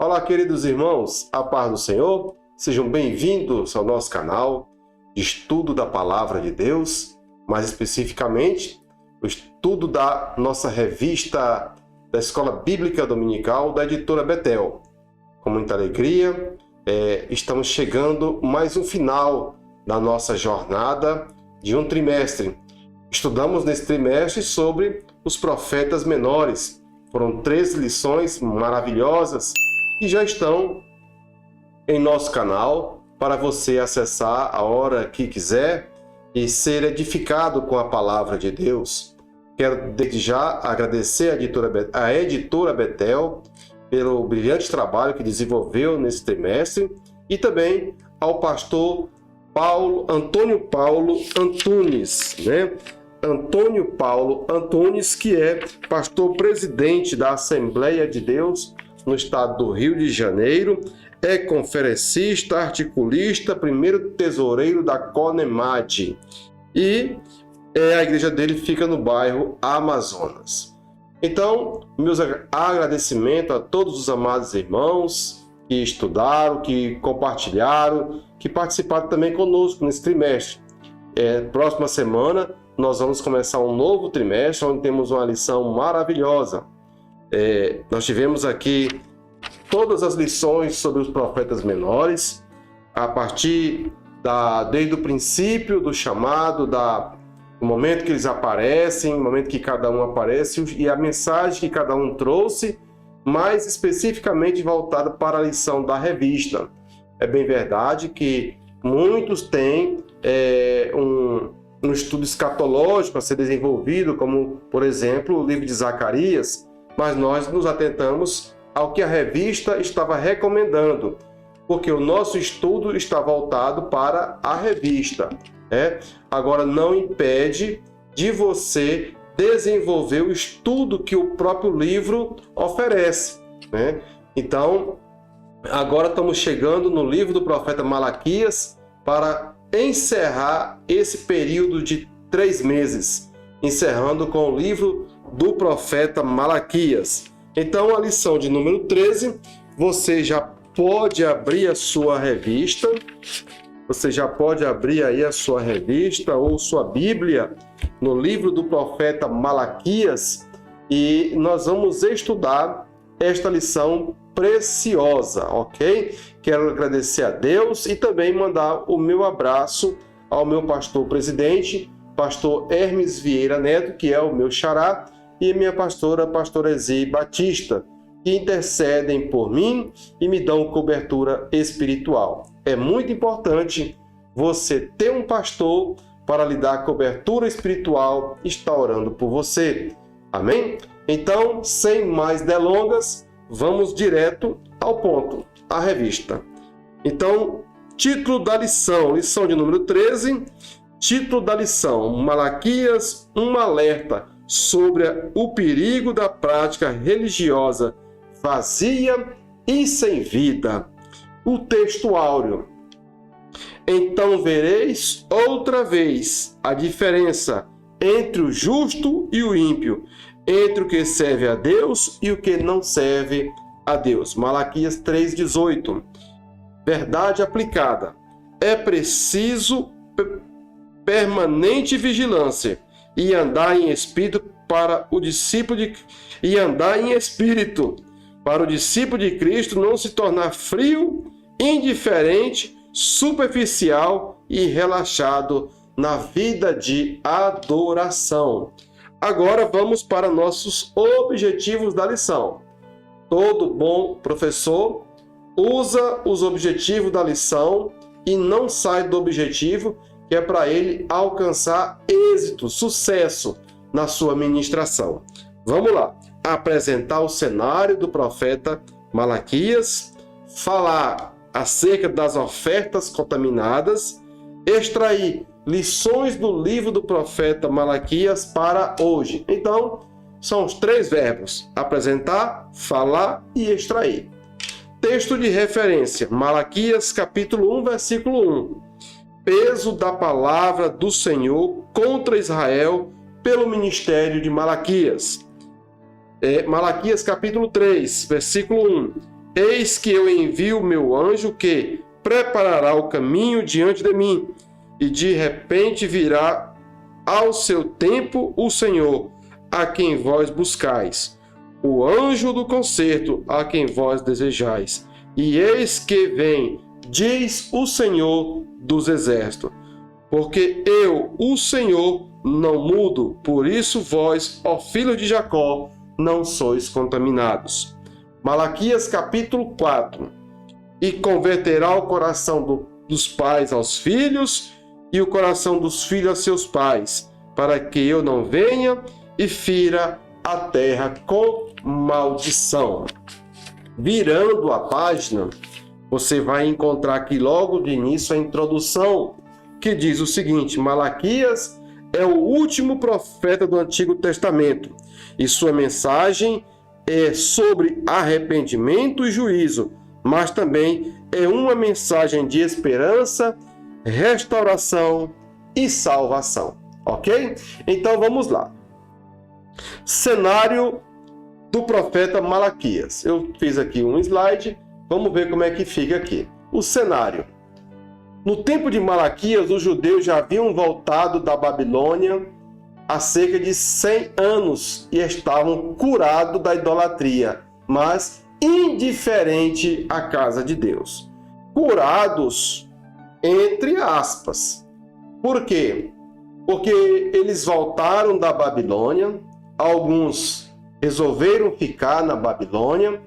Olá, queridos irmãos, a paz do Senhor, sejam bem-vindos ao nosso canal de estudo da Palavra de Deus, mais especificamente, o estudo da nossa revista da Escola Bíblica Dominical da editora Betel. Com muita alegria, estamos chegando mais um final da nossa jornada de um trimestre. Estudamos nesse trimestre sobre os profetas menores. Foram 3 lições maravilhosas que já estão em nosso canal para você acessar a hora que quiser e ser edificado com a palavra de Deus. Quero desde já agradecer a editora Betel pelo brilhante trabalho que desenvolveu nesse trimestre e também ao pastor Antônio Paulo Antunes, Antônio Paulo Antunes, que é pastor presidente da Assembleia de Deus no estado do Rio de Janeiro, é conferencista, articulista, primeiro tesoureiro da CONEMAD e a igreja dele fica no bairro Amazonas. Então, meus agradecimentos a todos os amados irmãos que estudaram, que compartilharam, que participaram também conosco nesse trimestre. Próxima semana nós vamos começar um novo trimestre onde temos uma lição maravilhosa. Nós tivemos aqui todas as lições sobre os profetas menores, a partir desde o princípio do chamado, do momento que eles aparecem, o momento que cada um aparece e a mensagem que cada um trouxe, mais especificamente voltada para a lição da revista. É bem verdade que muitos têm um estudo escatológico a ser desenvolvido, como, por exemplo, o livro de Zacarias, mas nós nos atentamos ao que a revista estava recomendando, porque o nosso estudo está voltado para a revista. Agora, não impede de você desenvolver o estudo que o próprio livro oferece. Então, agora estamos chegando no livro do profeta Malaquias para encerrar esse período de 3 meses, encerrando com o livro do profeta Malaquias. Então, a lição de número 13, você já pode abrir a sua revista, ou sua Bíblia no livro do profeta Malaquias e nós vamos estudar esta lição preciosa, ok? Quero agradecer a Deus e também mandar o meu abraço ao meu pastor presidente, pastor Hermes Vieira Neto, que é o meu xará, e minha pastora Ezi Batista, que intercedem por mim e me dão cobertura espiritual. É muito importante você ter um pastor para lhe dar cobertura espiritual e estar orando por você. Amém? Então, sem mais delongas, vamos direto ao ponto, a revista. Então, título da lição de número 13, título da lição, Malaquias, um alerta sobre o perigo da prática religiosa vazia e sem vida. O texto áureo. Então vereis outra vez a diferença entre o justo e o ímpio, entre o que serve a Deus e o que não serve a Deus. Malaquias 3,18. Verdade aplicada. É preciso permanente vigilância e andar em espírito para o discípulo de Cristo não se tornar frio, indiferente, superficial e relaxado na vida de adoração. Agora vamos para nossos objetivos da lição. Todo bom professor usa os objetivos da lição e não sai do objetivo, que é para ele alcançar êxito, sucesso na sua ministração. Vamos lá. Apresentar o cenário do profeta Malaquias, falar acerca das ofertas contaminadas, extrair lições do livro do profeta Malaquias para hoje. Então, são os 3 verbos: apresentar, falar e extrair. Texto de referência, Malaquias capítulo 1, versículo 1. Peso da palavra do Senhor contra Israel pelo ministério de Malaquias. Malaquias capítulo 3, versículo 1. Eis que eu envio o meu anjo que preparará o caminho diante de mim, e de repente virá ao seu tempo o Senhor, a quem vós buscais, o anjo do concerto, a quem vós desejais. E eis que vem, diz o Senhor dos exércitos, porque eu, o Senhor, não mudo, por isso vós, ó filhos de Jacó, não sois contaminados. Malaquias capítulo 4. E converterá o coração dos pais aos filhos, e o coração dos filhos a seus pais, para que eu não venha e fira a terra com maldição. Virando a página, você vai encontrar aqui logo de início a introdução, que diz o seguinte: Malaquias é o último profeta do Antigo Testamento, e sua mensagem é sobre arrependimento e juízo, mas também é uma mensagem de esperança, restauração e salvação. Ok? Então vamos lá. Cenário do profeta Malaquias. Eu fiz aqui um slide, vamos ver como é que fica aqui. O cenário. No tempo de Malaquias, os judeus já haviam voltado da Babilônia há cerca de 100 anos e estavam curados da idolatria, mas indiferente à casa de Deus. Curados, entre aspas. Por quê? Porque eles voltaram da Babilônia, alguns resolveram ficar na Babilônia,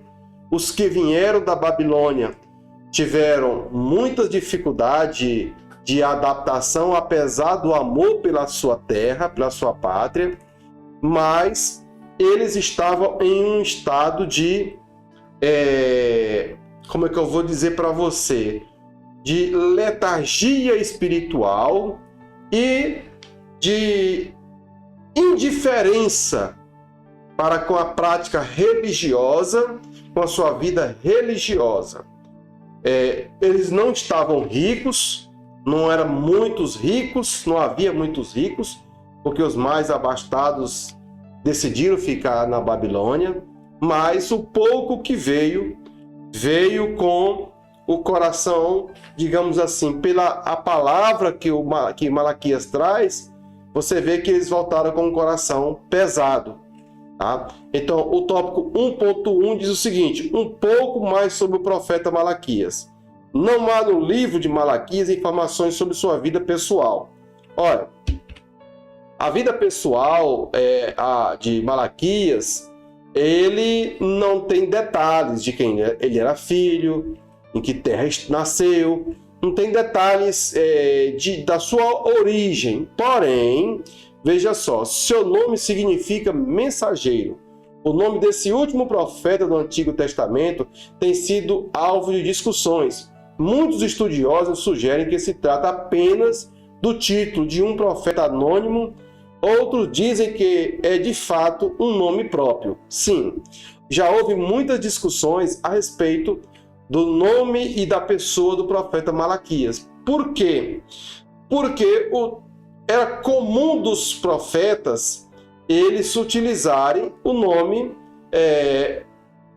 os que vieram da Babilônia tiveram muitas dificuldades de adaptação, apesar do amor pela sua terra, pela sua pátria, mas eles estavam em um estado de, como é que eu vou dizer para você, de letargia espiritual e de indiferença para com a prática religiosa, com a sua vida religiosa. Eles não estavam ricos, não eram muitos ricos, não havia muitos ricos, porque os mais abastados decidiram ficar na Babilônia, mas o pouco que veio com o coração, digamos assim, pela a palavra que Malaquias traz, você vê que eles voltaram com um coração pesado. Tá? Então, o tópico 1.1 diz o seguinte: um pouco mais sobre o profeta Malaquias. Não há no livro de Malaquias informações sobre sua vida pessoal. Olha, a vida pessoal de Malaquias, ele não tem detalhes de quem ele era filho, em que terra nasceu, não tem detalhes da sua origem. Porém, veja só, seu nome significa mensageiro. O nome desse último profeta do Antigo Testamento tem sido alvo de discussões. Muitos estudiosos sugerem que se trata apenas do título de um profeta anônimo, outros dizem que é de fato um nome próprio. Sim, já houve muitas discussões a respeito do nome e da pessoa do profeta Malaquias. Por quê? Porque era comum dos profetas eles utilizarem o nome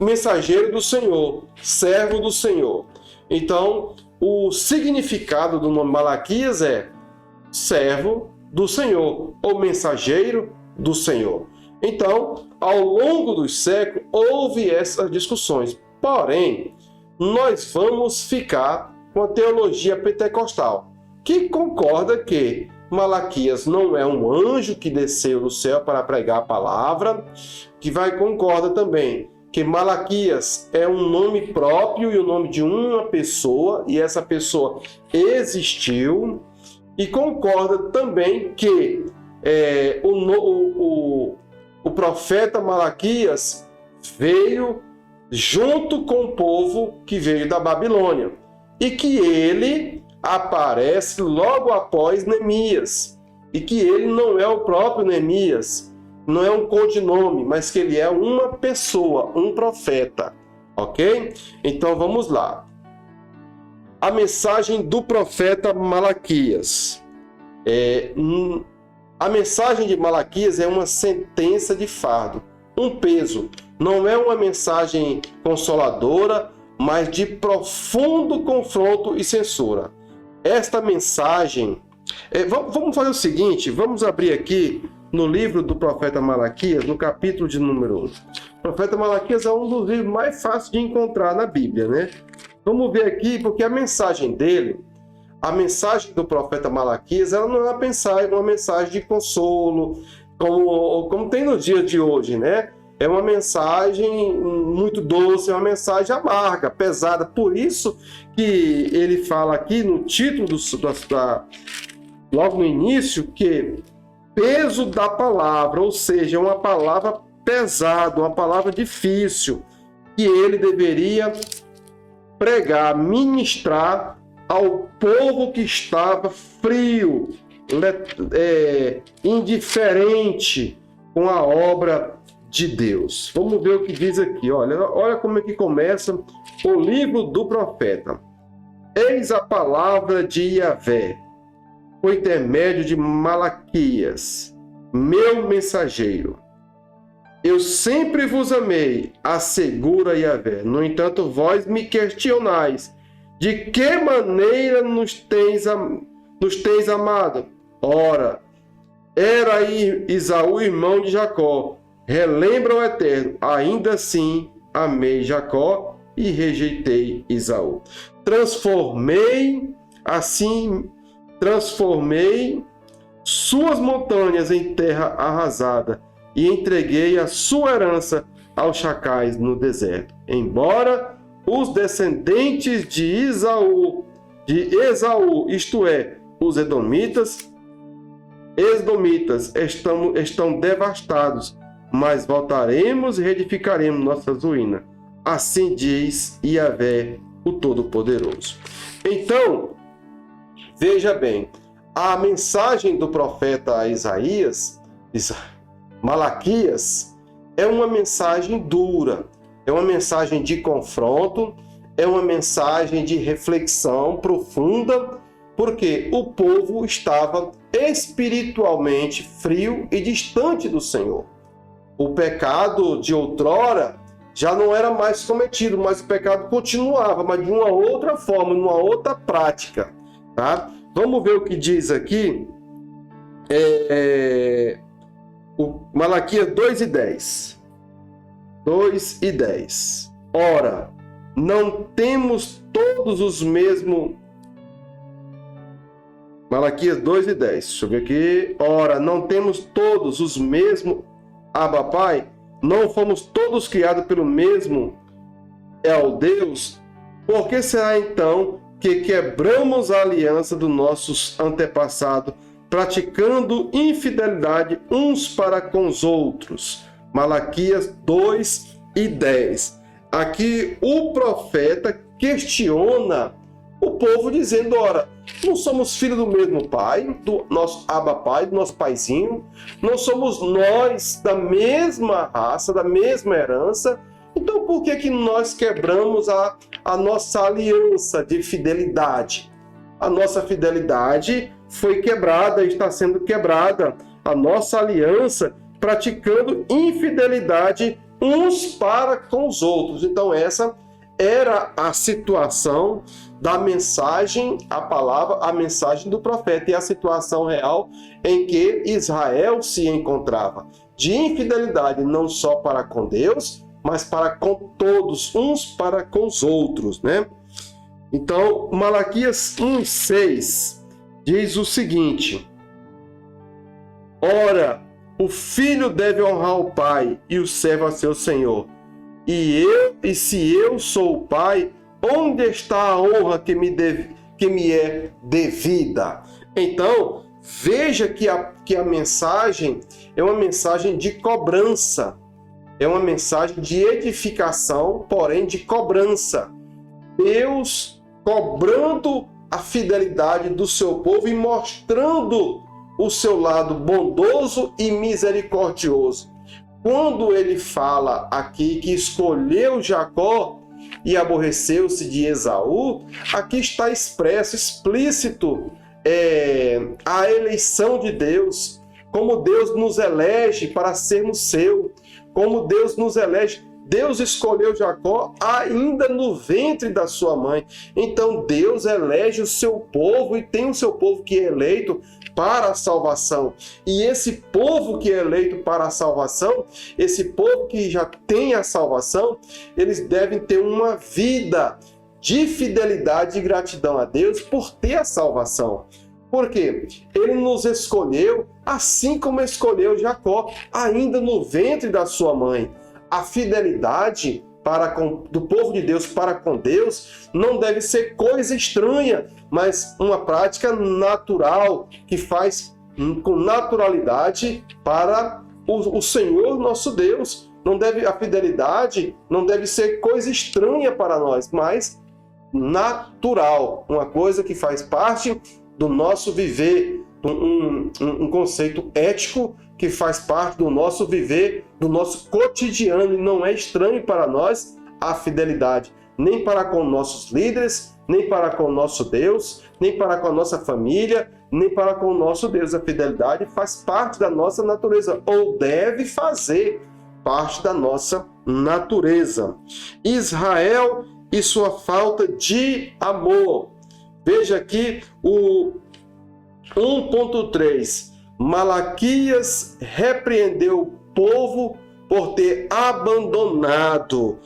mensageiro do Senhor, servo do Senhor. Então, o significado do nome Malaquias é servo do Senhor, ou mensageiro do Senhor. Então, ao longo dos séculos, houve essas discussões. Porém, nós vamos ficar com a teologia pentecostal, que concorda que Malaquias não é um anjo que desceu do céu para pregar a palavra, que concorda também que Malaquias é um nome próprio e o nome de uma pessoa, e essa pessoa existiu, e concorda também que o profeta Malaquias veio junto com o povo que veio da Babilônia, e que ele aparece logo após Neemias, e que ele não é o próprio Neemias, não é um codinome, mas que ele é uma pessoa, um profeta, ok? Então vamos lá. A mensagem do profeta Malaquias. A mensagem de Malaquias é uma sentença de fardo, um peso. Não é uma mensagem consoladora mas de profundo confronto e censura. Esta mensagem... Vamos fazer o seguinte, vamos abrir aqui no livro do profeta Malaquias, no capítulo de número 1. O profeta Malaquias é um dos livros mais fáceis de encontrar na Bíblia, né? Vamos ver aqui, porque a mensagem dele, a mensagem do profeta Malaquias, ela não é uma mensagem de consolo, como tem nos dias de hoje, né? É uma mensagem muito doce, é uma mensagem amarga, pesada. Por isso que ele fala aqui no título, logo no início, que peso da palavra, ou seja, uma palavra pesada, uma palavra difícil, que ele deveria pregar, ministrar ao povo que estava frio, indiferente com a obra de Deus. Vamos ver o que diz aqui. Olha como é que começa o livro do profeta. Eis a palavra de Yahvé, por intermédio de Malaquias, meu mensageiro. Eu sempre vos amei, assegura Yahvé. No entanto, vós me questionais, de que maneira nos tens amado? Ora, era Esaú irmão de Jacó. Relembra o Eterno, ainda assim amei Jacó e rejeitei Esaú. Transformei suas montanhas em terra arrasada e entreguei a sua herança aos chacais no deserto. Embora os descendentes de Esaú, isto é, os edomitas estão devastados, mas voltaremos e reedificaremos nossas ruínas. Assim diz Yahvé, o Todo-Poderoso. Então, veja bem, a mensagem do profeta Malaquias, é uma mensagem dura, é uma mensagem de confronto, é uma mensagem de reflexão profunda, porque o povo estava espiritualmente frio e distante do Senhor. O pecado de outrora já não era mais cometido, mas o pecado continuava, mas de uma outra forma, numa outra prática. Tá? Vamos ver o que diz aqui. O Malaquias 2:10. 2:10. Ora, não temos todos os mesmos... Malaquias 2:10. Deixa eu ver aqui. Ora, não temos todos os mesmos... Abba Pai, não fomos todos criados pelo mesmo Deus? Por que será então que quebramos a aliança dos nossos antepassados, praticando infidelidade uns para com os outros? Malaquias 2:10. Aqui o profeta questiona o povo dizendo, ora, não somos filhos do mesmo pai, do nosso Abba Pai, do nosso paizinho, não somos nós da mesma raça, da mesma herança, então por que nós quebramos a nossa aliança de fidelidade? A nossa fidelidade foi quebrada, está sendo quebrada, a nossa aliança praticando infidelidade uns para com os outros. Então essa era a situação da mensagem, a mensagem do profeta, e a situação real em que Israel se encontrava, de infidelidade não só para com Deus, mas para com todos, uns para com os outros, né? Então, Malaquias 1:6 diz o seguinte: ora, o filho deve honrar o pai e o servo a seu senhor. E se eu sou o pai, onde está a honra que me é devida? Então, veja que a mensagem é uma mensagem de cobrança, é uma mensagem de edificação, porém de cobrança. Deus cobrando a fidelidade do seu povo e mostrando o seu lado bondoso e misericordioso. Quando ele fala aqui que escolheu Jacó e aborreceu-se de Esaú, aqui está explícito a eleição de Deus, como Deus nos elege para sermos seu, como Deus nos elege Deus escolheu Jacó ainda no ventre da sua mãe. Então Deus elege o seu povo e tem o seu povo que é eleito para a salvação. E esse povo que é eleito para a salvação, esse povo que já tem a salvação, eles devem ter uma vida de fidelidade e gratidão a Deus por ter a salvação. Por quê? Ele nos escolheu assim como escolheu Jacó, ainda no ventre da sua mãe. A fidelidade do povo de Deus para com Deus não deve ser coisa estranha, mas uma prática natural, que faz com naturalidade para o Senhor nosso Deus. A fidelidade não deve ser coisa estranha para nós, mas natural, uma coisa que faz parte do nosso viver, um conceito ético que faz parte do nosso viver, do nosso cotidiano, e não é estranho para nós a fidelidade, nem para com nossos líderes, nem para com o nosso Deus, nem para com a nossa família, nem para com o nosso Deus. A fidelidade faz parte da nossa natureza, ou deve fazer parte da nossa natureza. Israel e sua falta de amor. Veja aqui o 1.3. Malaquias repreendeu o povo por ter abandonado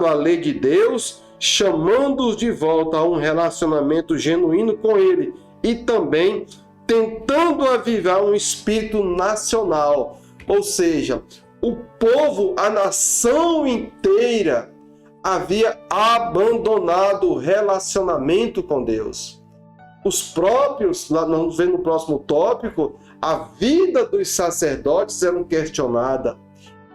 a lei de Deus, chamando-os de volta a um relacionamento genuíno com Ele, e também tentando avivar um espírito nacional. Ou seja, o povo, a nação inteira, havia abandonado o relacionamento com Deus. Os próprios, lá vamos ver no próximo tópico, a vida dos sacerdotes era questionada.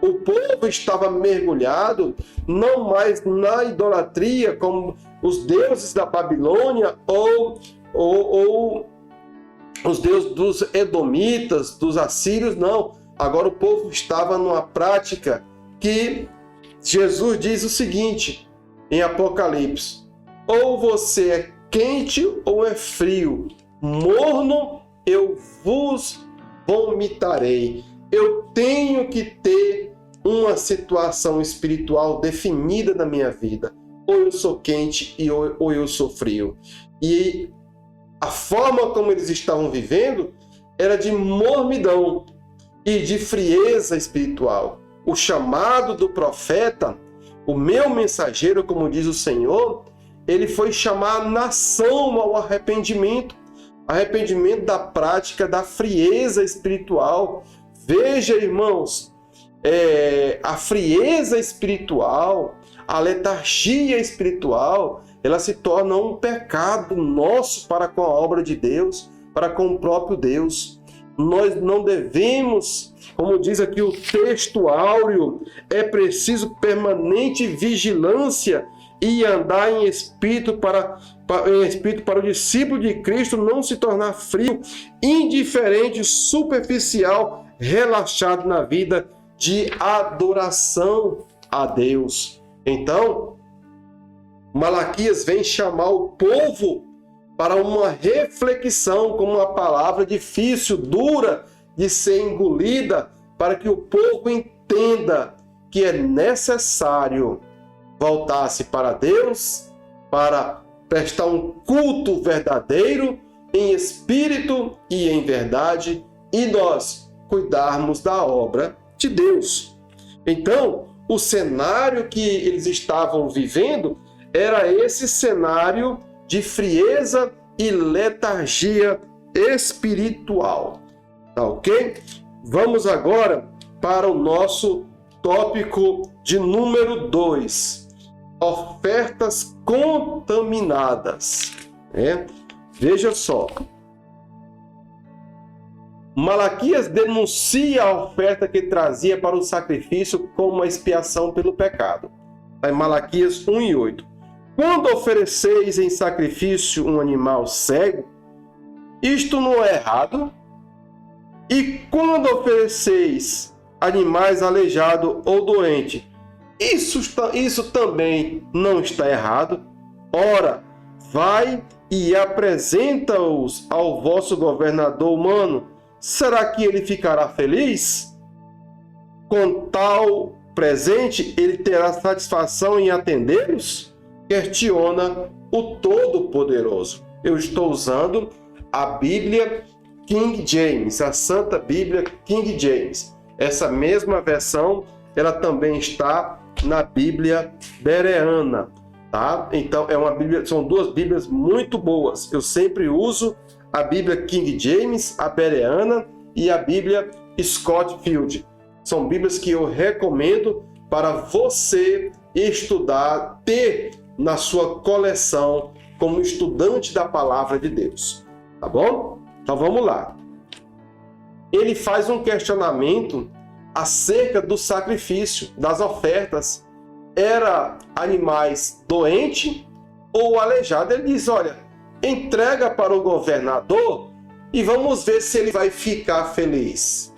O povo estava mergulhado não mais na idolatria como os deuses da Babilônia ou os deuses dos edomitas, dos assírios, não. Agora o povo estava numa prática que Jesus diz o seguinte em Apocalipse: ou você é quente ou é frio, morno eu vos vomitarei. Eu tenho que ter uma situação espiritual definida na minha vida. Ou eu sou quente ou eu sou frio. E a forma como eles estavam vivendo era de mornidão e de frieza espiritual. O chamado do profeta, o meu mensageiro, como diz o Senhor, ele foi chamar a nação ao arrependimento da prática da frieza espiritual. Veja, irmãos, a frieza espiritual, a letargia espiritual, ela se torna um pecado nosso para com a obra de Deus, para com o próprio Deus. Nós não devemos, como diz aqui o texto áureo, é preciso permanente vigilância e andar em espírito para o discípulo de Cristo não se tornar frio, indiferente, superficial, relaxado na vida de adoração a Deus. Então, Malaquias vem chamar o povo para uma reflexão, como uma palavra difícil, dura de ser engolida, para que o povo entenda que é necessário voltar-se para Deus, para prestar um culto verdadeiro, em espírito e em verdade, e nós cuidarmos da obra de Deus. Então, o cenário que eles estavam vivendo era esse cenário de frieza e letargia espiritual. Tá ok? Vamos agora para o nosso tópico de número 2. Ofertas contaminadas. Veja só. Malaquias denuncia a oferta que trazia para o sacrifício como uma expiação pelo pecado. Está em Malaquias 1:8. Quando ofereceis em sacrifício um animal cego, isto não é errado? E quando ofereceis animais aleijado ou doente, isso também não está errado? Ora, vai e apresenta-os ao vosso governador humano. Será que ele ficará feliz? com tal presente ele terá satisfação em atendê-los? Questiona o Todo-Poderoso. Eu estou usando a Bíblia King James, a Santa Bíblia King James. Essa mesma versão, ela também está na Bíblia Bereana, tá? Então, são duas Bíblias muito boas. Eu sempre uso a Bíblia King James, a Bereana e a Bíblia Scofield. São Bíblias que eu recomendo para você estudar, ter na sua coleção como estudante da Palavra de Deus. Tá bom? Então vamos lá. Ele faz um questionamento acerca do sacrifício, das ofertas. Era animais doentes ou aleijado? Ele diz, olha, entrega para o governador e vamos ver se ele vai ficar feliz.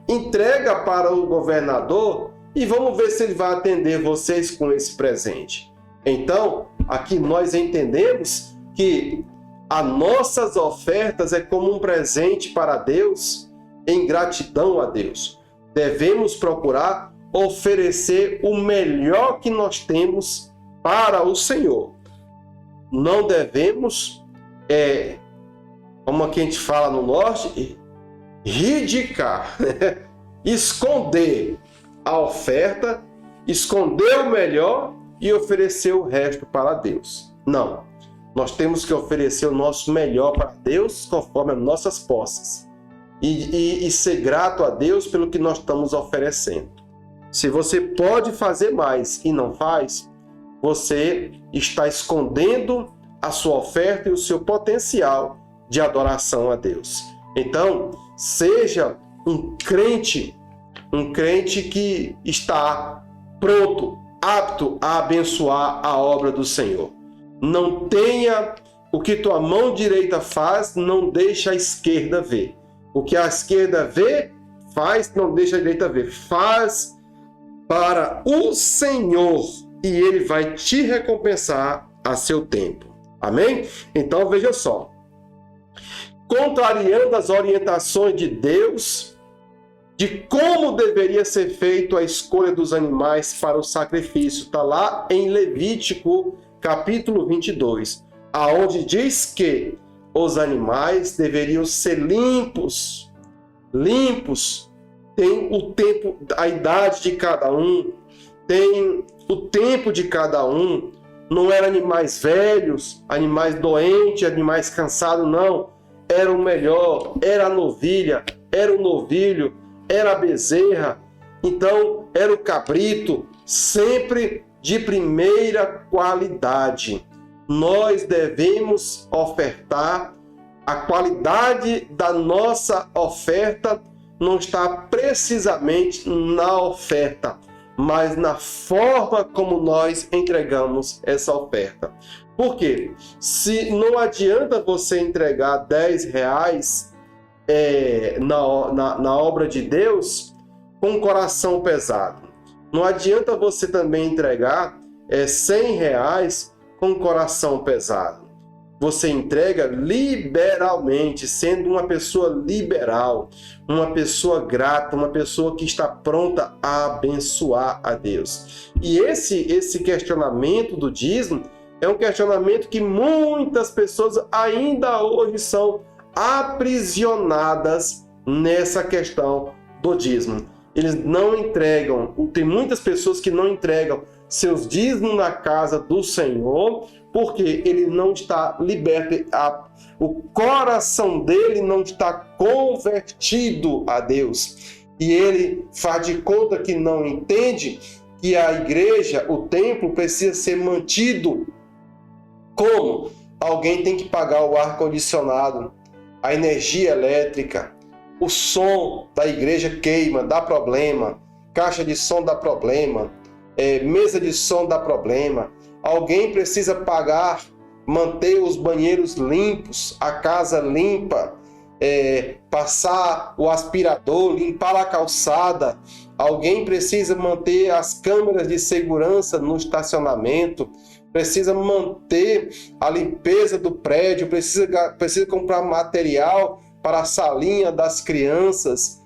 Entrega para o governador e vamos ver se ele vai atender vocês com esse presente. Então, aqui nós entendemos que as nossas ofertas é como um presente para Deus, em gratidão a Deus. Devemos procurar oferecer o melhor que nós temos para o Senhor. Não devemos, como aqui a gente fala no norte, ridicar, esconder a oferta, esconder o melhor e oferecer o resto para Deus. Não. Nós temos que oferecer o nosso melhor para Deus conforme as nossas posses. E ser grato a Deus pelo que nós estamos oferecendo. Se você pode fazer mais e não faz, você está escondendo a sua oferta e o seu potencial de adoração a Deus. Então, seja um crente que está pronto, apto a abençoar a obra do Senhor. Não tenha o que tua mão direita faz, não deixa a esquerda ver. O que a esquerda vê, faz, não deixa a direita ver. Faz para o Senhor e Ele vai te recompensar a seu tempo. Amém? Então veja só. Contrariando as orientações de Deus, de como deveria ser feita a escolha dos animais para o sacrifício. Está lá em Levítico, capítulo 22, aonde diz que os animais deveriam ser limpos. Tem o tempo, a idade de cada um, tem o tempo de cada um. Não eram animais velhos, animais doentes, animais cansados, não. Era o melhor, era a novilha, era o novilho, era a bezerra, então era o cabrito, sempre de primeira qualidade. Nós devemos ofertar, a qualidade da nossa oferta não está precisamente na oferta, mas na forma como nós entregamos essa oferta. Por quê? Se não adianta você entregar R$10 na obra de Deus com um coração pesado. Não adianta você também entregar R$100 com um coração pesado. Você entrega liberalmente, sendo uma pessoa liberal, uma pessoa grata, uma pessoa que está pronta a abençoar a Deus. E esse questionamento do dízimo é um questionamento que muitas pessoas ainda hoje são aprisionadas nessa questão do dízimo. Eles não entregam, tem muitas pessoas que não entregam seus dízimos na casa do Senhor, porque ele não está liberto, o coração dele não está convertido a Deus. E ele faz de conta que não entende que a igreja, o templo, precisa ser mantido. Como? Alguém tem que pagar o ar-condicionado, a energia elétrica, o som da igreja queima, dá problema, caixa de som dá problema, mesa de som dá problema. Alguém precisa pagar, manter os banheiros limpos, a casa limpa, passar o aspirador, limpar a calçada. Alguém precisa manter as câmeras de segurança no estacionamento, precisa manter a limpeza do prédio, precisa comprar material para a salinha das crianças.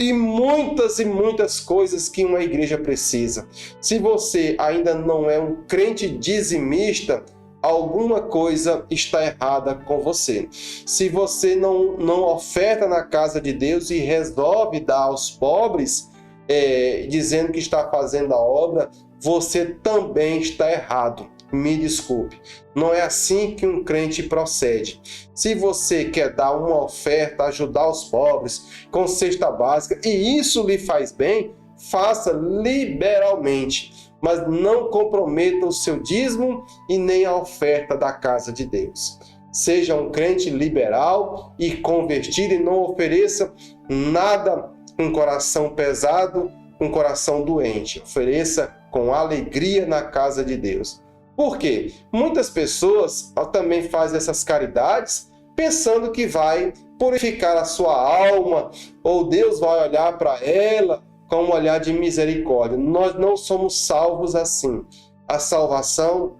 e muitas coisas que uma igreja precisa. Se você ainda não é um crente dizimista, alguma coisa está errada com você. Se você não oferta na casa de Deus e resolve dar aos pobres, dizendo que está fazendo a obra, você também está errado. Me desculpe. Não é assim que um crente procede. Se você quer dar uma oferta, ajudar os pobres com cesta básica, e isso lhe faz bem, faça liberalmente. Mas não comprometa o seu dízimo e nem a oferta da casa de Deus. Seja um crente liberal e convertido e não ofereça nada com coração pesado, com coração doente. Ofereça com alegria na casa de Deus. Por quê? Muitas pessoas também fazem essas caridades pensando que vai purificar a sua alma, ou Deus vai olhar para ela com um olhar de misericórdia. Nós não somos salvos assim. A salvação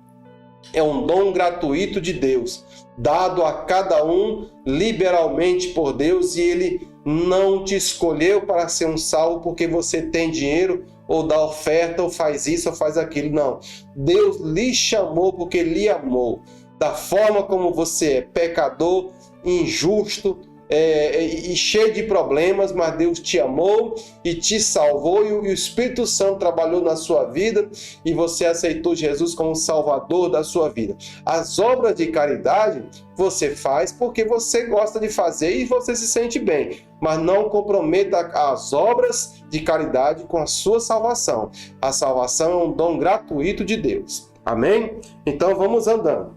é um dom gratuito de Deus, dado a cada um liberalmente por Deus, e Ele não te escolheu para ser um salvo porque você tem dinheiro, ou dá oferta, ou faz isso, ou faz aquilo. Não. Deus lhe chamou porque lhe amou. Da forma como você é pecador, injusto, e cheio de problemas, mas Deus te amou e te salvou, e o Espírito Santo trabalhou na sua vida e você aceitou Jesus como Salvador da sua vida. As obras de caridade você faz porque você gosta de fazer e você se sente bem, mas não comprometa as obras de caridade com a sua salvação. A salvação é um dom gratuito de Deus. Amém? Então vamos andando.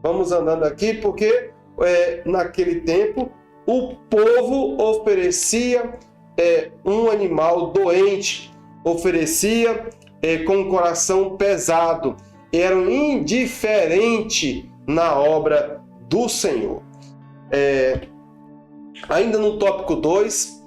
Vamos andando aqui porque naquele tempo o povo oferecia um animal doente, oferecia com o coração pesado, eram indiferentes na obra do Senhor. Ainda no tópico 2,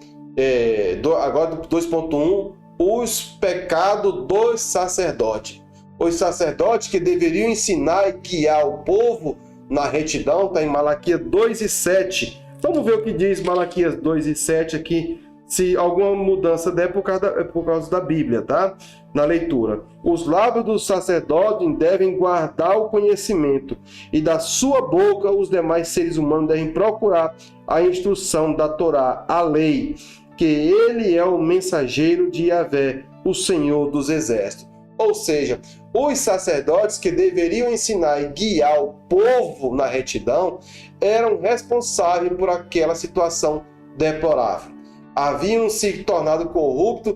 agora do 2.1, os pecados dos sacerdotes. Os sacerdotes que deveriam ensinar e guiar o povo na retidão, está em Malaquias 2:7. Vamos ver o que diz Malaquias 2:7 aqui, se alguma mudança der por causa da Bíblia, tá? Na leitura. Os lábios do sacerdote devem guardar o conhecimento, e da sua boca os demais seres humanos devem procurar a instrução da Torá, a lei, que ele é o mensageiro de Yahvé, o Senhor dos Exércitos. Ou seja, os sacerdotes que deveriam ensinar e guiar o povo na retidão eram responsáveis por aquela situação deplorável. Haviam se tornado corruptos,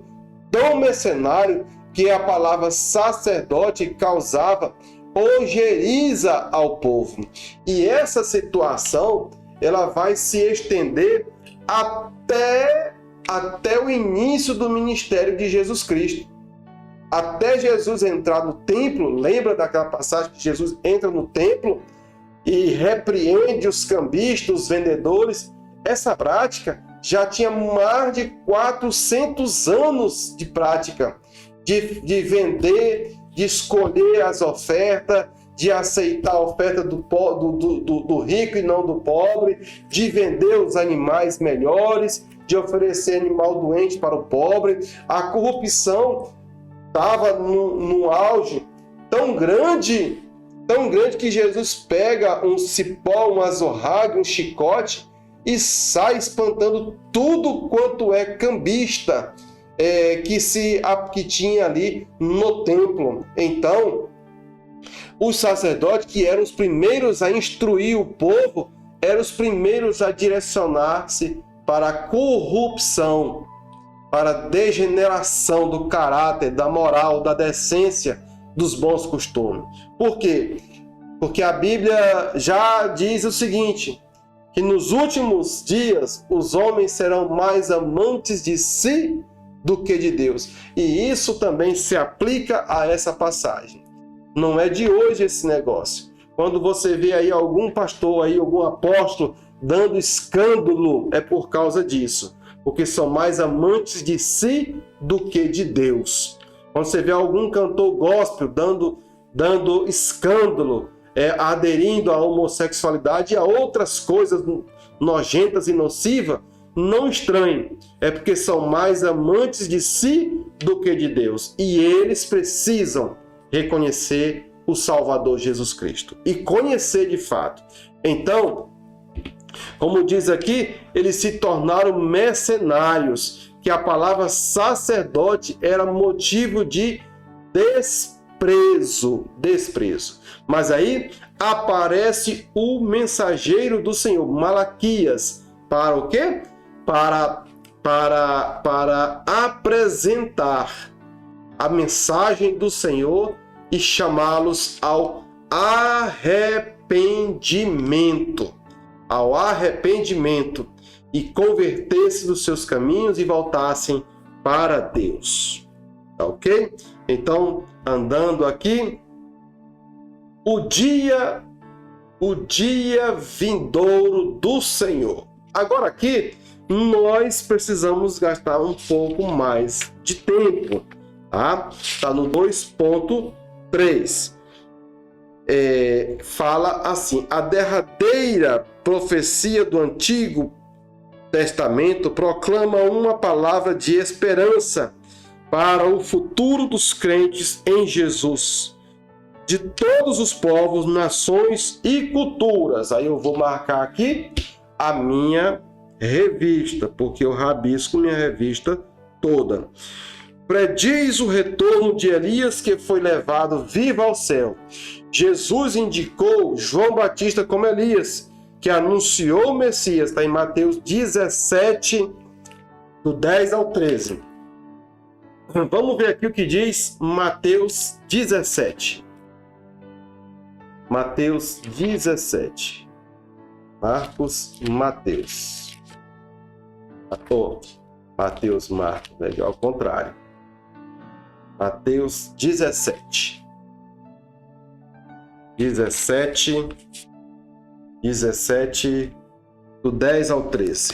tão mercenários, que a palavra sacerdote causava ojeriza ao povo. E essa situação ela vai se estender até o início do ministério de Jesus Cristo. Até Jesus entrar no templo, lembra daquela passagem que Jesus entra no templo e repreende os cambistas, os vendedores? Essa prática já tinha mais de 400 anos de prática, de vender, de escolher as ofertas, de aceitar a oferta do rico e não do pobre, de vender os animais melhores, de oferecer animal doente para o pobre. A corrupção estava no auge tão grande que Jesus pega um cipó, um azorrague, um chicote e sai espantando tudo quanto é cambista que tinha ali no templo. Então, os sacerdotes, que eram os primeiros a instruir o povo, eram os primeiros a direcionar-se para a corrupção, para a degeneração do caráter, da moral, da decência, dos bons costumes. Por quê? Porque a Bíblia já diz o seguinte, que nos últimos dias os homens serão mais amantes de si do que de Deus. E isso também se aplica a essa passagem. Não é de hoje esse negócio. Quando você vê aí algum pastor, aí, algum apóstolo dando escândalo, é por causa disso. Porque são mais amantes de si do que de Deus. Quando você vê algum cantor gospel dando escândalo, aderindo à homossexualidade e a outras coisas nojentas e nocivas, não estranhem, é porque são mais amantes de si do que de Deus. E eles precisam reconhecer o Salvador Jesus Cristo e conhecer de fato. Então, como diz aqui, eles se tornaram mercenários, que a palavra sacerdote era motivo de desprezo. Mas aí aparece o mensageiro do Senhor, Malaquias, para o quê? Para apresentar a mensagem do Senhor e chamá-los ao arrependimento. E converter-se dos seus caminhos e voltassem para Deus. Tá ok? Então, andando aqui, o dia vindouro do Senhor. Agora aqui, nós precisamos gastar um pouco mais de tempo, tá? Está no 2.3. Fala assim: a derradeira profecia do Antigo Testamento proclama uma palavra de esperança para o futuro dos crentes em Jesus, de todos os povos, nações e culturas. Aí eu vou marcar aqui a minha revista, porque eu rabisco minha revista toda. Prediz o retorno de Elias, que foi levado vivo ao céu. Jesus indicou João Batista como Elias, que anunciou o Messias. Está em Mateus 17, do 10 ao 13. Vamos ver aqui o que diz Mateus 17. Mateus 17. Mateus. Marcos, né? Ao contrário. Mateus 17. 17, do 10 ao 13.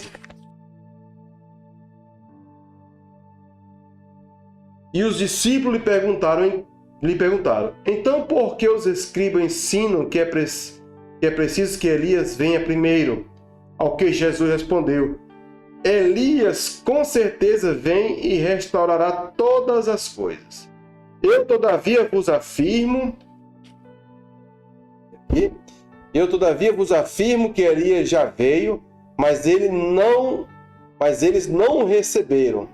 E os discípulos lhe perguntaram, então por que os escribas ensinam que é preciso que Elias venha primeiro? Ao que Jesus respondeu: Elias com certeza vem e restaurará todas as coisas. Eu todavia vos afirmo que Elias já veio, mas eles não o receberam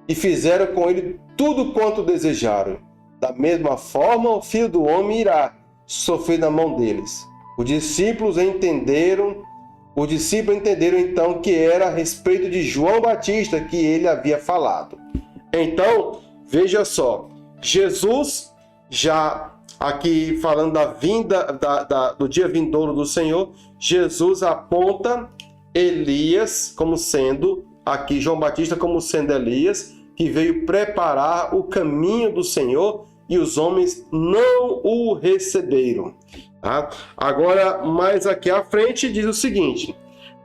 e fizeram com ele tudo quanto desejaram. Da mesma forma, o Filho do Homem irá sofrer na mão deles. Os discípulos entenderam então que era a respeito de João Batista que ele havia falado. Então, veja só, Jesus, já aqui falando da vinda do dia vindouro do Senhor, Jesus aponta Elias como sendo, aqui João Batista como sendo Elias, que veio preparar o caminho do Senhor e os homens não o receberam. Tá? Agora, mais aqui à frente, diz o seguinte: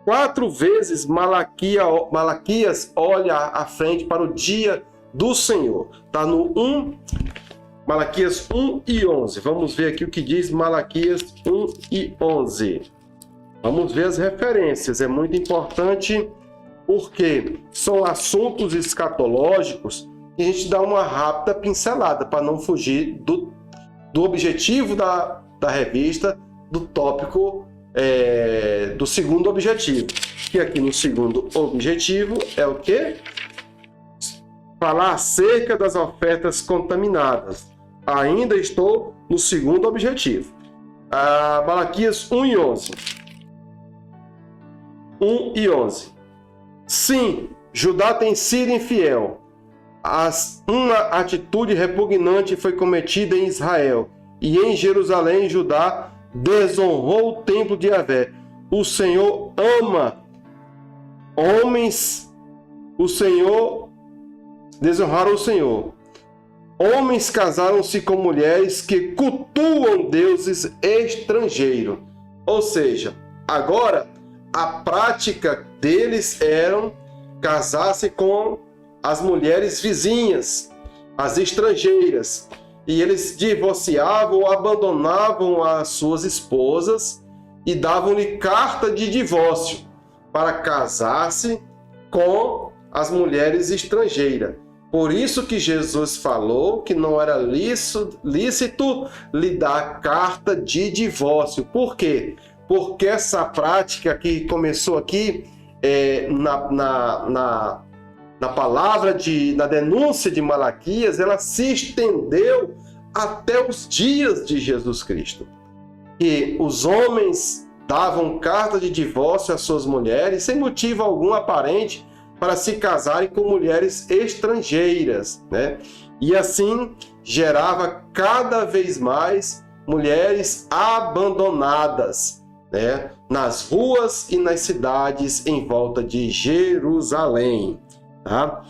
4 vezes Malaquias olha à frente para o dia do Senhor. Está no 1, Malaquias 1 e 11. Vamos ver aqui o que diz Malaquias 1 e 11. Vamos ver as referências. É muito importante porque são assuntos escatológicos que a gente dá uma rápida pincelada para não fugir do objetivo da revista, do tópico do segundo objetivo. Que aqui no segundo objetivo é o quê? Falar acerca das ofertas contaminadas. Ainda estou no segundo objetivo. Malaquias 1 e 11. 1 e 11. Sim, Judá tem sido infiel. Uma atitude repugnante foi cometida em Israel. E em Jerusalém, Judá desonrou o templo de Yahvé. O Senhor ama homens. O Senhor desonraram o Senhor. Homens casaram-se com mulheres que cultuam deuses estrangeiros. Ou seja, agora a prática deles era casar-se com as mulheres vizinhas, as estrangeiras. E eles divorciavam ou abandonavam as suas esposas e davam-lhe carta de divórcio para casar-se com as mulheres estrangeiras. Por isso que Jesus falou que não era lícito lhe dar carta de divórcio. Por quê? Porque essa prática que começou aqui na palavra, na denúncia de Malaquias, ela se estendeu até os dias de Jesus Cristo. E os homens davam carta de divórcio às suas mulheres sem motivo algum aparente para se casarem com mulheres estrangeiras, né? E assim gerava cada vez mais mulheres abandonadas, né? Nas ruas e nas cidades em volta de Jerusalém, tá?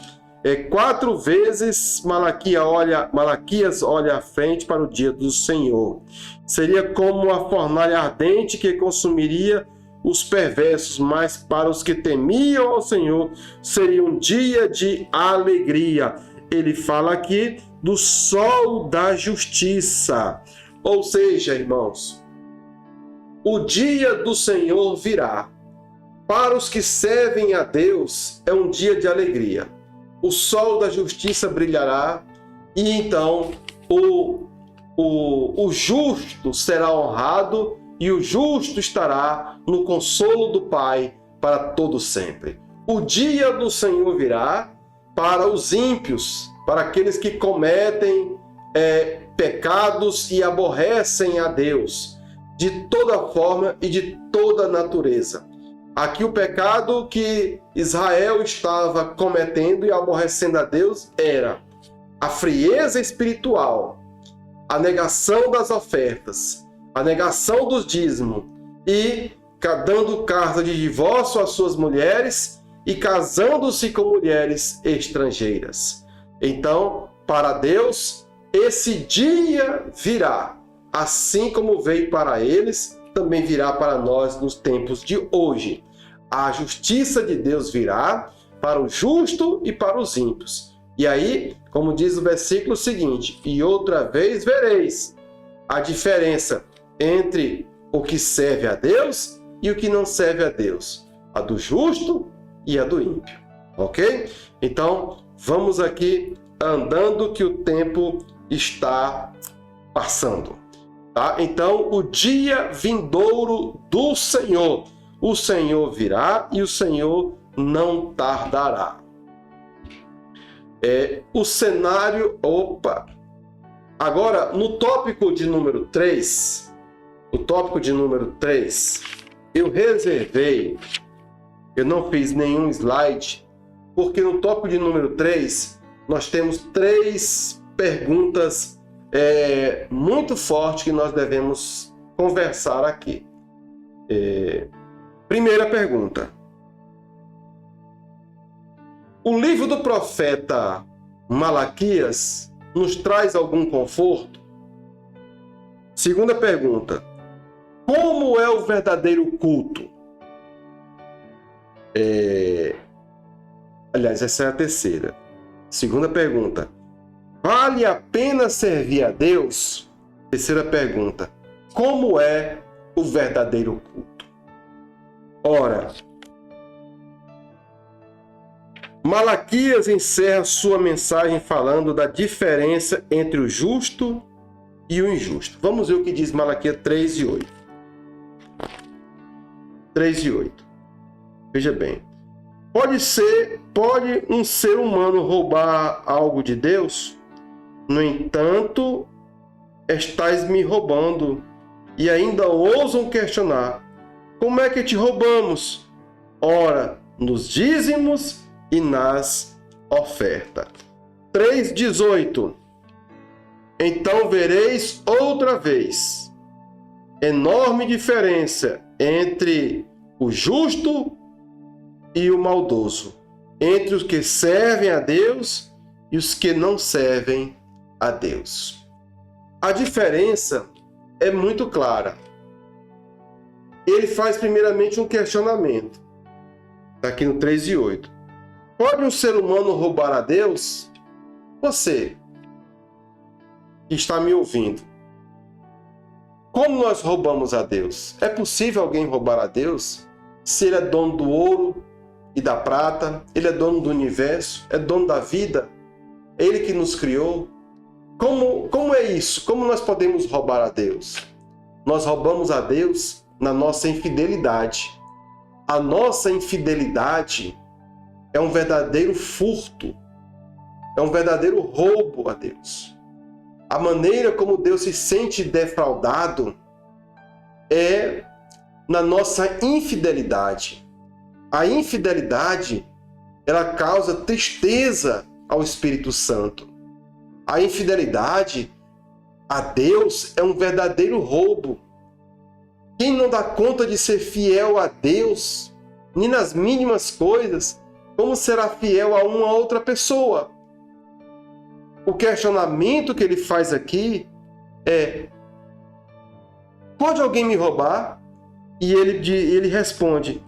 4 vezes Malaquias olha à frente para o dia do Senhor. Seria como uma fornalha ardente que consumiria os perversos, mas para os que temiam ao Senhor seria um dia de alegria. Ele fala aqui do sol da justiça. Ou seja, irmãos, o dia do Senhor virá. Para os que servem a Deus é um dia de alegria. O sol da justiça brilhará e então o justo será honrado e o justo estará no consolo do Pai para todo sempre. O dia do Senhor virá para os ímpios, para aqueles que cometem pecados e aborrecem a Deus de toda forma e de toda natureza. Aqui o pecado que Israel estava cometendo e aborrecendo a Deus era a frieza espiritual, a negação das ofertas, a negação dos dízimos e dando carta de divórcio às suas mulheres e casando-se com mulheres estrangeiras. Então, para Deus, esse dia virá, assim como veio para eles, também virá para nós nos tempos de hoje. A justiça de Deus virá para o justo e para os ímpios. E aí, como diz o versículo seguinte, e outra vez vereis a diferença entre o que serve a Deus e o que não serve a Deus, a do justo e a do ímpio. Ok? Então, vamos aqui andando que o tempo está passando. Tá? Então, o dia vindouro do Senhor. O Senhor virá e o Senhor não tardará. O cenário... Agora, no tópico de número 3, eu reservei, eu não fiz nenhum slide, porque no tópico de número 3, nós temos 3 perguntas muito fortes que nós devemos conversar aqui. Primeira pergunta. O livro do profeta Malaquias nos traz algum conforto? Segunda pergunta. Como é o verdadeiro culto? Aliás, essa é a terceira. Segunda pergunta. Vale a pena servir a Deus? Terceira pergunta. Como é o verdadeiro culto? Ora, Malaquias encerra sua mensagem falando da diferença entre o justo e o injusto. Vamos ver o que diz Malaquias 3:8. 3:8. Veja bem. Pode um ser humano roubar algo de Deus? No entanto, estais me roubando e ainda ousam questionar. Como é que te roubamos? Ora, nos dízimos e nas ofertas. 3:18. Então vereis outra vez enorme diferença entre o justo e o maldoso, entre os que servem a Deus e os que não servem a Deus. A diferença é muito clara. Ele faz primeiramente um questionamento, aqui no 3:8. Pode um ser humano roubar a Deus? Você que está me ouvindo, como nós roubamos a Deus? É possível alguém roubar a Deus? Se ele é dono do ouro, e da prata, Ele é dono do universo, é dono da vida, é Ele que nos criou. Como é isso? Como nós podemos roubar a Deus? Nós roubamos a Deus na nossa infidelidade. A nossa infidelidade é um verdadeiro furto, é um verdadeiro roubo a Deus. A maneira como Deus se sente defraudado é na nossa infidelidade. A infidelidade, ela causa tristeza ao Espírito Santo. A infidelidade a Deus é um verdadeiro roubo. Quem não dá conta de ser fiel a Deus, nem nas mínimas coisas, como será fiel a uma outra pessoa? O questionamento que ele faz aqui é: pode alguém me roubar? E ele responde,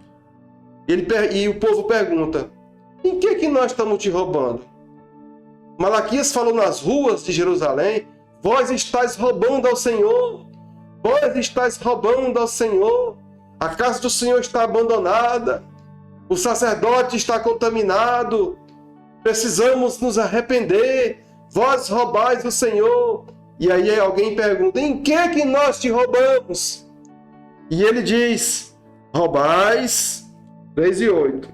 e o povo pergunta: em que nós estamos te roubando? Malaquias falou nas ruas de Jerusalém: vós estáis roubando ao Senhor, vós estáis roubando ao Senhor, a casa do Senhor está abandonada, o sacerdote está contaminado, precisamos nos arrepender, vós roubais o Senhor. E aí alguém pergunta: em que nós te roubamos? E ele diz: roubais, 3:8.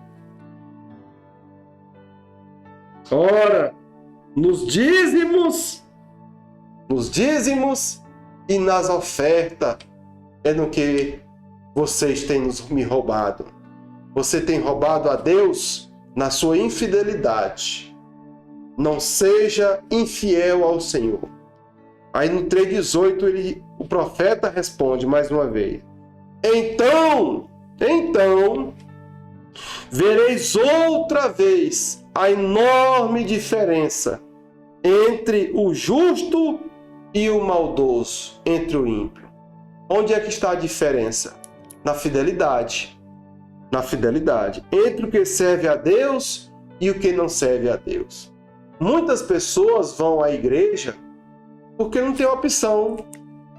Ora, nos dízimos e nas ofertas é no que vocês têm me roubado. Você tem roubado a Deus na sua infidelidade. Não seja infiel ao Senhor. Aí no 3:18 o profeta responde mais uma vez: Então, vereis outra vez a enorme diferença entre o justo e o maldoso, entre o ímpio. Onde é que está a diferença? Na fidelidade. Na fidelidade. Entre o que serve a Deus e o que não serve a Deus. Muitas pessoas vão à igreja porque não tem opção.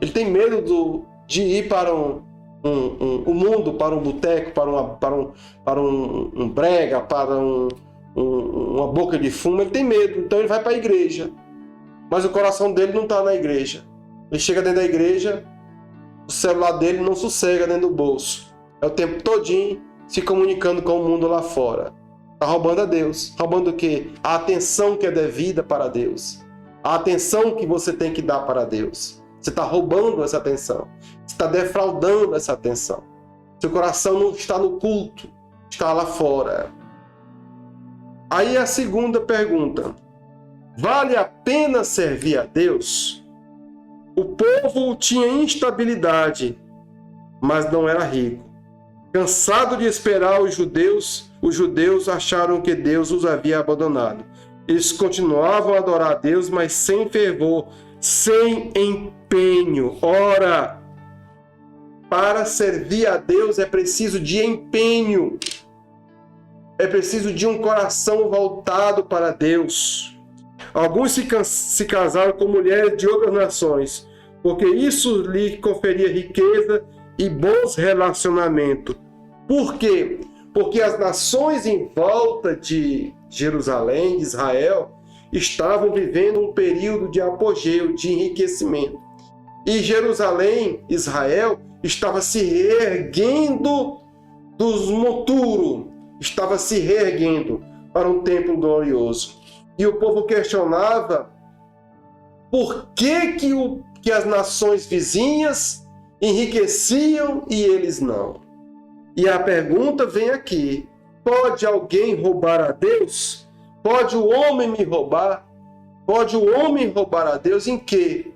Ele tem medo de ir para um mundo, para um boteco, para um brega, para uma boca de fumo. Ele tem medo, então ele vai para a igreja. Mas o coração dele não está na igreja. Ele chega dentro da igreja, o celular dele não sossega dentro do bolso. É o tempo todinho se comunicando com o mundo lá fora. Está roubando a Deus. Roubando o quê? A atenção que é devida para Deus. A atenção que você tem que dar para Deus. Você está roubando essa atenção. Você está defraudando essa atenção. Seu coração não está no culto, está lá fora. Aí a segunda pergunta: vale a pena servir a Deus? O povo tinha instabilidade, mas não era rico. Cansado de esperar os judeus acharam que Deus os havia abandonado. Eles continuavam a adorar a Deus, mas sem fervor, sem empenho. Ora, para servir a Deus é preciso de empenho. É preciso de um coração voltado para Deus. Alguns se casaram com mulheres de outras nações, porque isso lhe conferia riqueza e bons relacionamentos. Por quê? Porque as nações em volta de Jerusalém, de Israel, estavam vivendo um período de apogeu, de enriquecimento. E Jerusalém, Israel, estava se reerguendo dos monturos, estava se reerguendo para um templo glorioso. E o povo questionava por que as nações vizinhas enriqueciam e eles não. E a pergunta vem aqui: pode alguém roubar a Deus? Pode o homem me roubar? Pode o homem roubar a Deus em quê?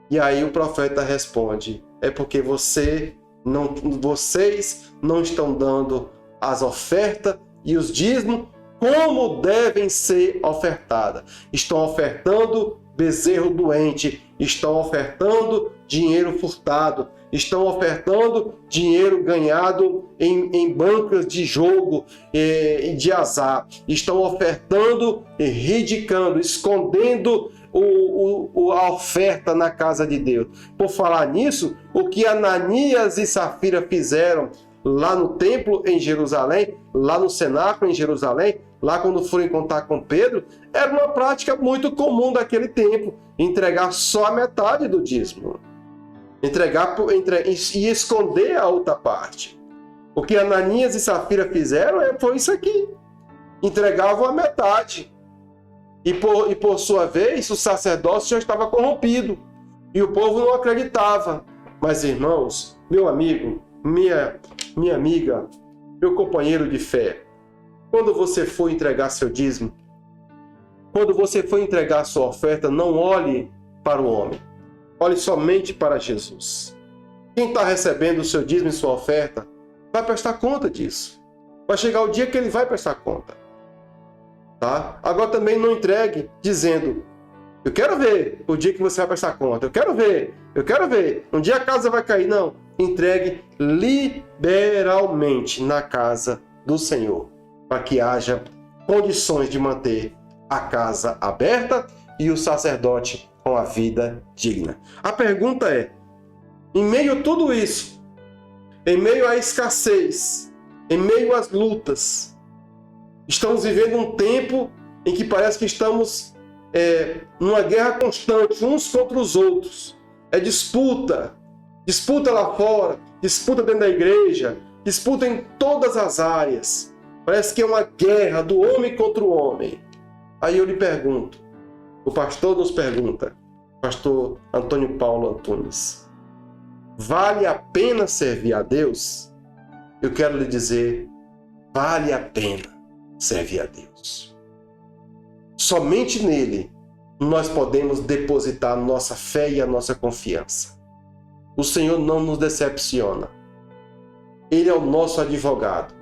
E aí o profeta responde: é porque vocês não estão dando as ofertas e os dízimos como devem ser ofertadas. Estão ofertando bezerro doente, estão ofertando dinheiro furtado, estão ofertando dinheiro ganhado em bancas de jogo e de azar, estão ofertando e ridicando, escondendo a oferta na casa de Deus. Por falar nisso, o que Ananias e Safira fizeram lá no templo em Jerusalém, lá no cenáculo em Jerusalém, lá quando foram contar com Pedro, era uma prática muito comum daquele tempo, entregar só a metade do dízimo. E esconder a outra parte. O que Ananias e Safira fizeram foi isso aqui. Entregavam a metade. E por sua vez, o sacerdócio já estava corrompido. E o povo não acreditava. Mas, irmãos, meu amigo, minha amiga, meu companheiro de fé, quando você for entregar seu dízimo, quando você for entregar sua oferta, não olhe para o homem. Olhe somente para Jesus. Quem está recebendo o seu dízimo e sua oferta vai prestar conta disso. Vai chegar o dia que ele vai prestar conta. Tá? Agora também não entregue dizendo: eu quero ver o dia que você vai prestar conta. Eu quero ver. Um dia a casa vai cair. Não. Entregue liberalmente na casa do Senhor, para que haja condições de manter a casa aberta e o sacerdote com a vida digna. A pergunta é, em meio a tudo isso, em meio à escassez, em meio às lutas, estamos vivendo um tempo em que parece que estamos numa guerra constante, uns contra os outros. É disputa lá fora, disputa dentro da igreja, disputa em todas as áreas. Parece que é uma guerra do homem contra o homem. Aí eu lhe pergunto, o pastor nos pergunta, pastor Antônio Paulo Antunes, vale a pena servir a Deus? Eu quero lhe dizer, vale a pena servir a Deus. Somente nele nós podemos depositar nossa fé e a nossa confiança. O Senhor não nos decepciona. Ele é o nosso advogado.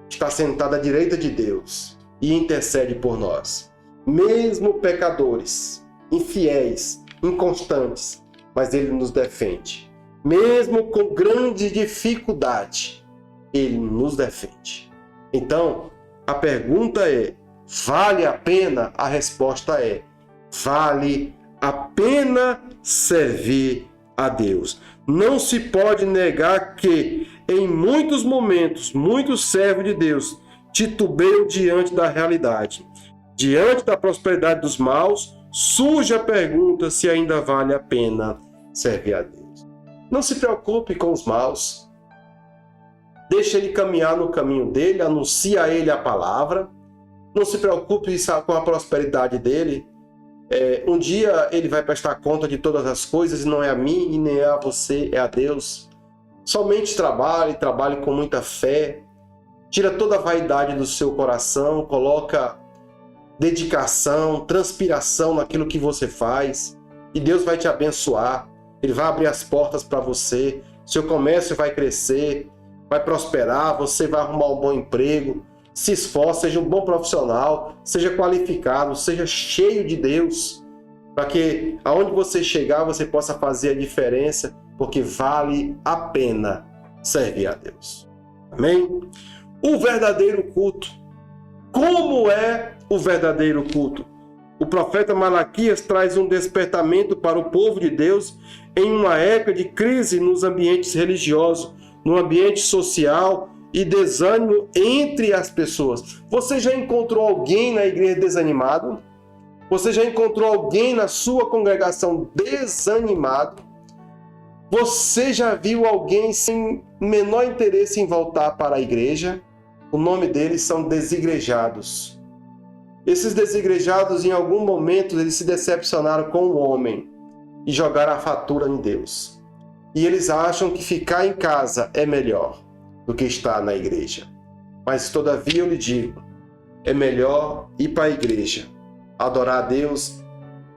Está sentado à direita de Deus e intercede por nós. Mesmo pecadores, infiéis, inconstantes, mas Ele nos defende. Mesmo com grande dificuldade, Ele nos defende. Então, a pergunta é, vale a pena? A resposta é, vale a pena servir a Deus. Não se pode negar que, em muitos momentos, muitos servos de Deus titubeiam diante da realidade. Diante da prosperidade dos maus, surge a pergunta se ainda vale a pena servir a Deus. Não se preocupe com os maus. Deixe ele caminhar no caminho dele, anuncie a ele a palavra. Não se preocupe com a prosperidade dele. Um dia ele vai prestar conta de todas as coisas, e não é a mim e nem é a você, é a Deus. Somente trabalhe com muita fé. Tira toda a vaidade do seu coração, coloca dedicação, transpiração naquilo que você faz, e Deus vai te abençoar. Ele vai abrir as portas para você, seu comércio vai crescer, vai prosperar, você vai arrumar um bom emprego. Se esforce, seja um bom profissional, seja qualificado, seja cheio de Deus, para que aonde você chegar você possa fazer a diferença, porque vale a pena servir a Deus. Amém? O verdadeiro culto. Como é o verdadeiro culto? O profeta Malaquias traz um despertamento para o povo de Deus em uma época de crise nos ambientes religiosos, no ambiente social e desânimo entre as pessoas. Você já encontrou alguém na igreja desanimado? Você já encontrou alguém na sua congregação desanimado? Você já viu alguém sem menor interesse em voltar para a igreja? O nome deles são desigrejados. Esses desigrejados, em algum momento, eles se decepcionaram com o homem e jogaram a fatura em Deus. E eles acham que ficar em casa é melhor do que estar na igreja. Mas, todavia, eu lhe digo, é melhor ir para a igreja, adorar a Deus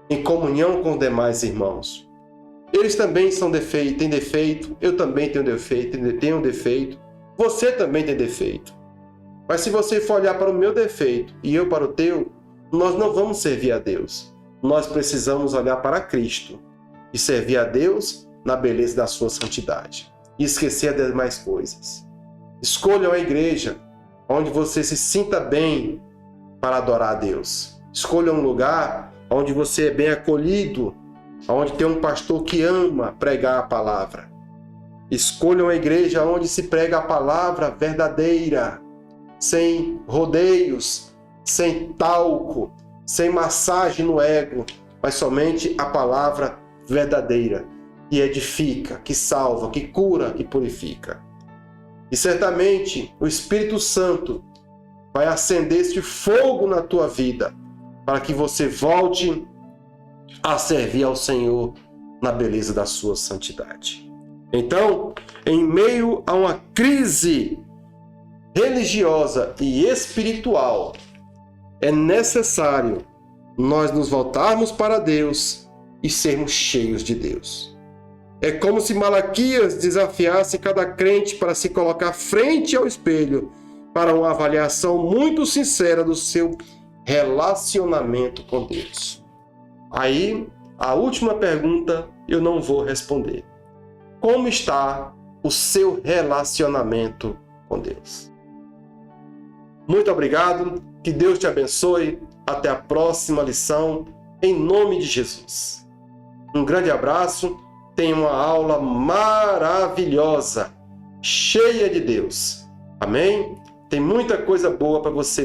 em comunhão com os demais irmãos. Eles também têm defeito, eu também tenho defeito, você também tem defeito. Mas se você for olhar para o meu defeito e eu para o teu, nós não vamos servir a Deus. Nós precisamos olhar para Cristo e servir a Deus na beleza da sua santidade e esquecer as demais coisas. Escolha uma igreja onde você se sinta bem para adorar a Deus. Escolha um lugar onde você é bem acolhido, onde tem um pastor que ama pregar a palavra. Escolham a igreja onde se prega a palavra verdadeira, sem rodeios, sem talco, sem massagem no ego, mas somente a palavra verdadeira, que edifica, que salva, que cura, que purifica. E certamente o Espírito Santo vai acender esse fogo na tua vida, para que você volte a servir ao Senhor na beleza da sua santidade. Então, em meio a uma crise religiosa e espiritual, é necessário nós nos voltarmos para Deus e sermos cheios de Deus. É como se Malaquias desafiasse cada crente para se colocar frente ao espelho para uma avaliação muito sincera do seu relacionamento com Deus. Aí, a última pergunta eu não vou responder. Como está o seu relacionamento com Deus? Muito obrigado, que Deus te abençoe. Até a próxima lição, em nome de Jesus. Um grande abraço, tenha uma aula maravilhosa, cheia de Deus. Amém? Tem muita coisa boa para você